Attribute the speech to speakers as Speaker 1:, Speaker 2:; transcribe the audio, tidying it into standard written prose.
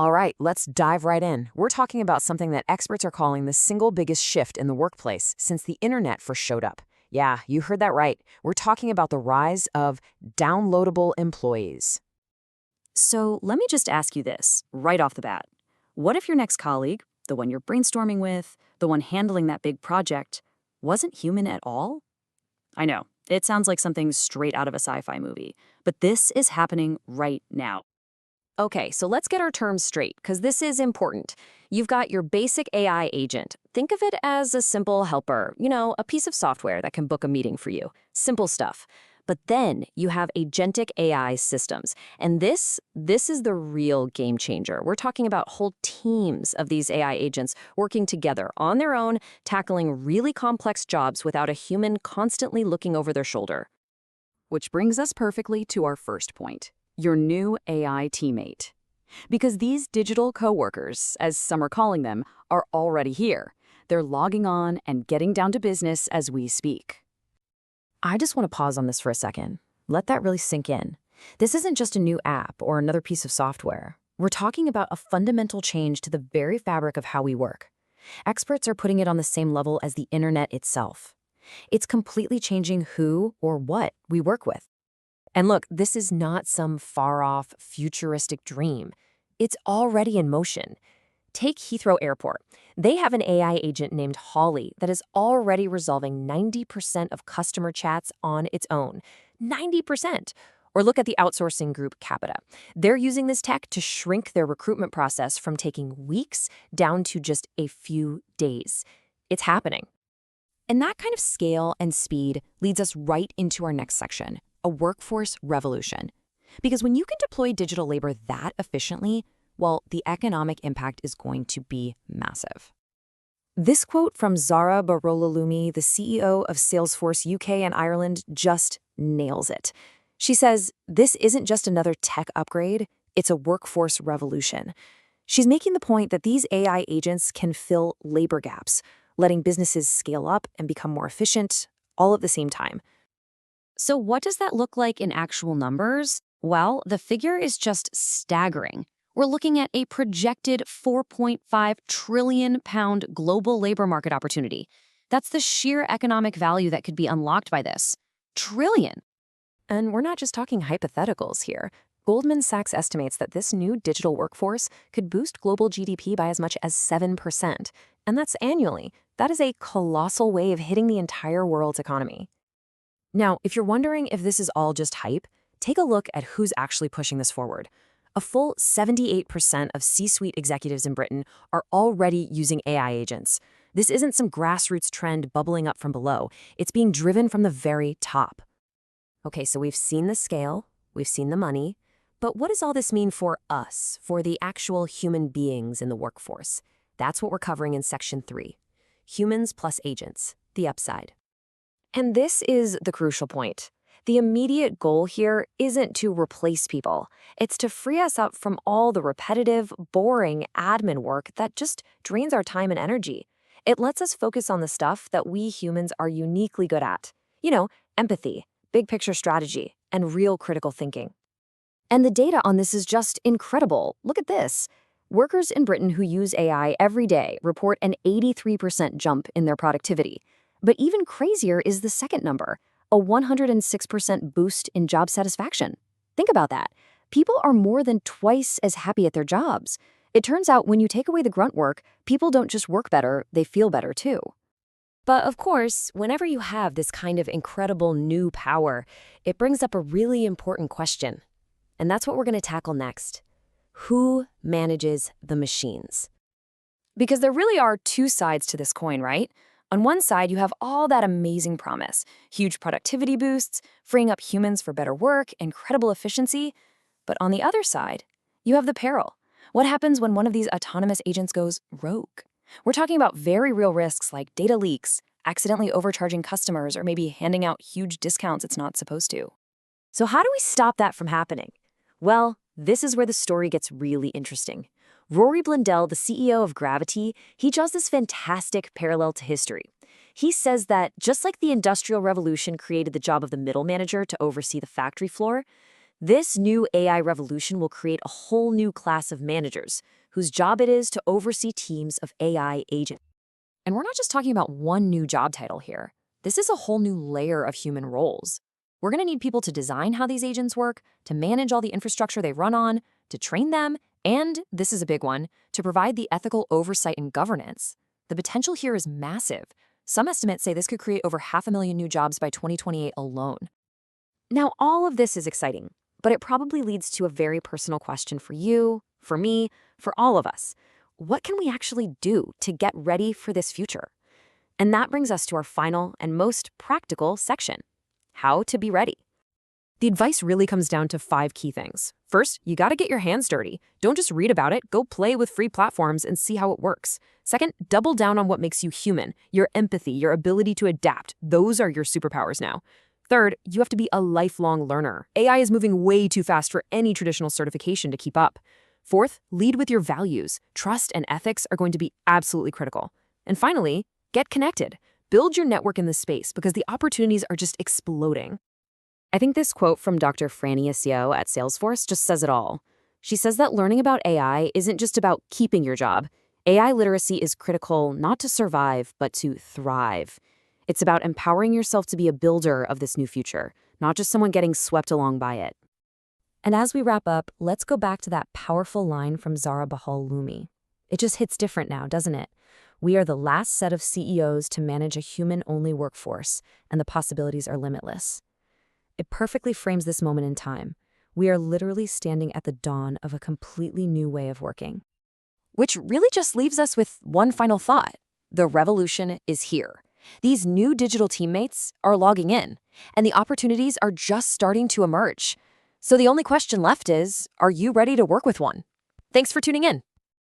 Speaker 1: All right, let's dive right in. We're talking about something that experts are calling the single biggest shift in the workplace since the internet first showed up. Yeah, you heard that right. We're talking about the rise of downloadable employees.
Speaker 2: So let me just ask you this right off the bat. What if your next colleague, the one you're brainstorming with, the one handling that big project, wasn't human at all? I know, it sounds like something straight out of a sci-fi movie, but this is happening right now.
Speaker 1: Okay, so let's get our terms straight, because this is important. You've got your basic AI agent. Think of it as a simple helper, a piece of software that can book a meeting for you. Simple stuff. But then you have agentic AI systems. And this is the real game changer. We're talking about whole teams of these AI agents working together on their own, tackling really complex jobs without a human constantly looking over their shoulder.
Speaker 2: Which brings us perfectly to our first point, your new AI teammate. Because these digital coworkers, as some are calling them, are already here. They're logging on and getting down to business as we speak.
Speaker 1: I just want to pause on this for a second. Let that really sink in. This isn't just a new app or another piece of software. We're talking about a fundamental change to the very fabric of how we work. Experts are putting it on the same level as the internet itself. It's completely changing who or what we work with. And look, this is not some far-off, futuristic dream. It's already in motion. Take Heathrow Airport. They have an AI agent named Holly that is already resolving 90% of customer chats on its own. 90%! Or look at the outsourcing group Capita. They're using this tech to shrink their recruitment process from taking weeks down to just a few days. It's happening. And that kind of scale and speed leads us right into our next section, a workforce revolution. Because when you can deploy digital labor that efficiently, well, the economic impact is going to be massive. This quote from Zara Barolahumi, the CEO of Salesforce UK and Ireland, just nails it. She says, this isn't just another tech upgrade, it's a workforce revolution. She's making the point that these AI agents can fill labor gaps, letting businesses scale up and become more efficient, all at the same time.
Speaker 2: So what does that look like in actual numbers? Well, the figure is just staggering. We're looking at a projected 4.5 trillion pound global labor market opportunity. That's the sheer economic value that could be unlocked by this. Trillion!
Speaker 1: And we're not just talking hypotheticals here. Goldman Sachs estimates that this new digital workforce could boost global GDP by as much as 7%. And that's annually. That is a colossal wave hitting the entire world's economy. Now, if you're wondering if this is all just hype, take a look at who's actually pushing this forward. A full 78% of C-suite executives in Britain are already using AI agents. This isn't some grassroots trend bubbling up from below. It's being driven from the very top. Okay, so we've seen the scale, we've seen the money, but what does all this mean for us, for the actual human beings in the workforce? That's what we're covering in Section 3. Humans plus agents, the upside. And this is the crucial point. The immediate goal here isn't to replace people. It's to free us up from all the repetitive, boring admin work that just drains our time and energy. It lets us focus on the stuff that we humans are uniquely good at. Empathy, big picture strategy, and real critical thinking. And the data on this is just incredible. Look at this. Workers in Britain who use AI every day report an 83% jump in their productivity. But even crazier is the second number, a 106% boost in job satisfaction. Think about that. People are more than twice as happy at their jobs. It turns out when you take away the grunt work, people don't just work better, they feel better too. But of course, whenever you have this kind of incredible new power, it brings up a really important question. And that's what we're going to tackle next. Who manages the machines? Because there really are two sides to this coin, right? On one side, you have all that amazing promise, huge productivity boosts, freeing up humans for better work, incredible efficiency. But on the other side, you have the peril. What happens when one of these autonomous agents goes rogue? We're talking about very real risks like data leaks, accidentally overcharging customers, or maybe handing out huge discounts it's not supposed to. So how do we stop that from happening? Well, this is where the story gets really interesting. Rory Blundell, the CEO of Gravity, he draws this fantastic parallel to history. He says that just like the Industrial Revolution created the job of the middle manager to oversee the factory floor,
Speaker 2: This new AI revolution will create a whole new class of managers whose job it is to oversee teams of AI agents. And we're not just talking about one new job title here. This is a whole new layer of human roles. We're going to need people to design how these agents work, to manage all the infrastructure they run on, to train them, and, this is a big one, to provide the ethical oversight and governance. The potential here is massive. Some estimates say this could create over 500,000 new jobs by 2028 alone. Now, all of this is exciting, but it probably leads to a very personal question for you, for me, for all of us. What can we actually do to get ready for this future? And that brings us to our final and most practical section: how to be ready. The advice really comes down to 5 key things. First, you gotta get your hands dirty. Don't just read about it, go play with free platforms and see how it works. Second, double down on what makes you human, your empathy, your ability to adapt. Those are your superpowers now. Third, you have to be a lifelong learner. AI is moving way too fast for any traditional certification to keep up. Fourth, lead with your values. Trust and ethics are going to be absolutely critical. And finally, get connected. Build your network in this space because the opportunities are just exploding. I think this quote from Dr. Franny Asio at Salesforce just says it all. She says that learning about AI isn't just about keeping your job. AI literacy is critical not to survive, but to thrive. It's about empowering yourself to be a builder of this new future, not just someone getting swept along by it. And as we wrap up, let's go back to that powerful line from Zara Bahal Lumi. It just hits different now, doesn't it? We are the last set of CEOs to manage a human-only workforce, and the possibilities are limitless. It perfectly frames this moment in time. We are literally standing at the dawn of a completely new way of working. Which really just leaves us with one final thought. The revolution is here. These new digital teammates are logging in, and the opportunities are just starting to emerge. So the only question left is, are you ready to work with one? Thanks for tuning in.